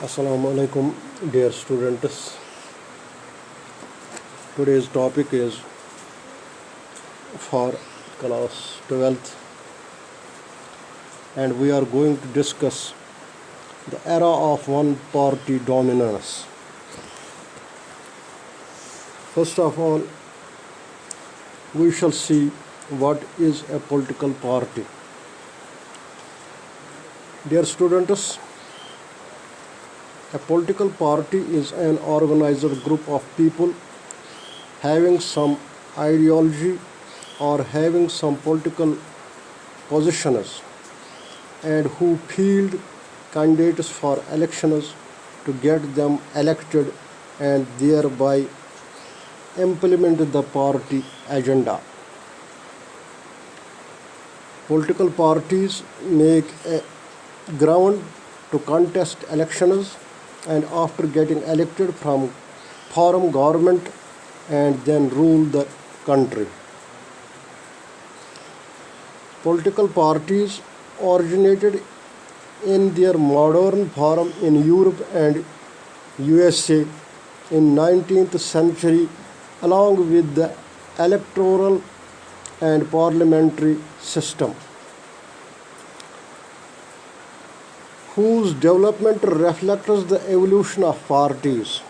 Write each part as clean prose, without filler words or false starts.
Assalamu alaikum, dear students. Today's topic is for class 12th, and we are going to discuss the era of one party dominance. First of all, we shall see what is a political party. Dear students, a political party is an organized group of people having some ideology or having some political positions and who field candidates for elections to get them elected and thereby implement the party agenda. Political parties make a ground to contest elections and after getting elected form government and then rule the country. Political parties originated in their modern form in Europe and USA in 19th century along with the electoral and parliamentary system, whose development reflects the evolution of parties.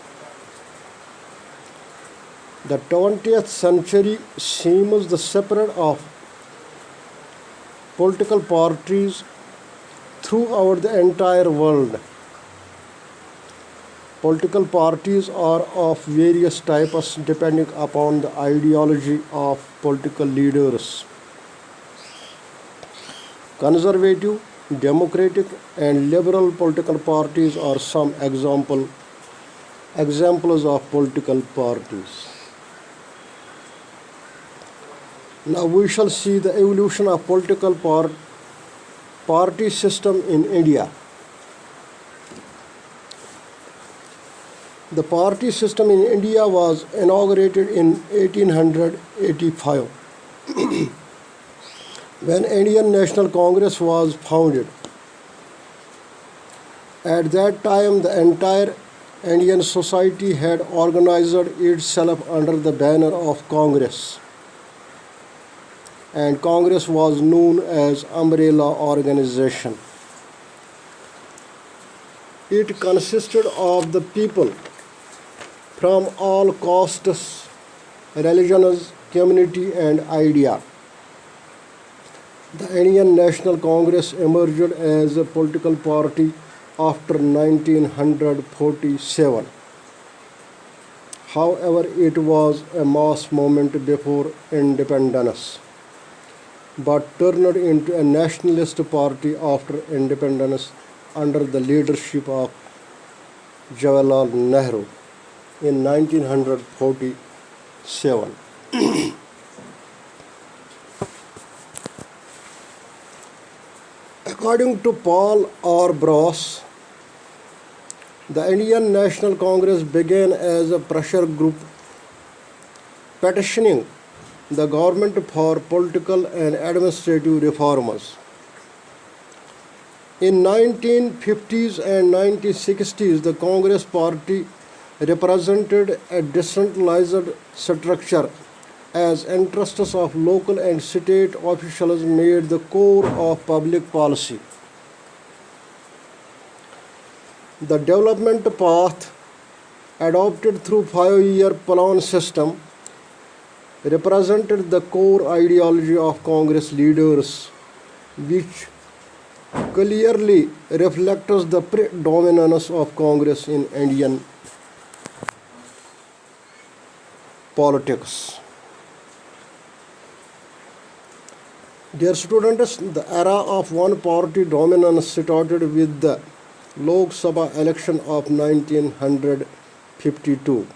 The 20th century seems the spread of political parties throughout the entire world. Political parties are of various types depending upon the ideology of political leaders. Conservative, democratic, and liberal political parties are some examples of political parties. Now we shall see the evolution of political party system in India. The party system in India was inaugurated in 1885 when Indian National Congress was founded. At that time, the entire Indian society had organized itself under the banner of Congress, and Congress was known as umbrella organization. It consisted of the people from all castes, religions, community, and idea. The Indian National Congress emerged as a political party after 1947. However, it was a mass movement before independence, but turned into a nationalist party after independence under the leadership of Jawaharlal Nehru in 1947. According to Paul R. Bross, the Indian National Congress began as a pressure group petitioning the government for political and administrative reforms. In 1950s and 1960s, the Congress Party represented a decentralized structure as interests of local and state officials made the core of public policy. The development path adopted through five-year plan system represented the core ideology of Congress leaders, which clearly reflects the predominance of Congress in Indian politics. Dear students, the era of one-party dominance started with the Lok Sabha election of 1952,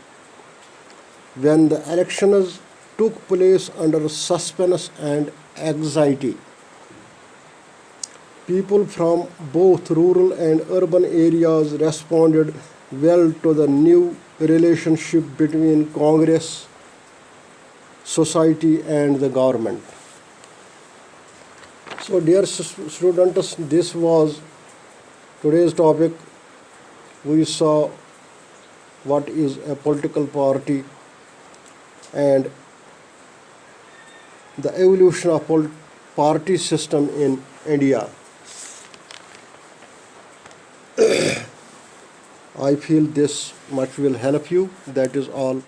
when the elections took place under suspense and anxiety. People from both rural and urban areas responded well to the new relationship between Congress, society, and the government. So dear students, this was today's topic. we saw what is a political party and the evolution of party system in India. I feel this much will help you. That is all.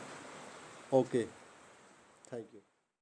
Okay.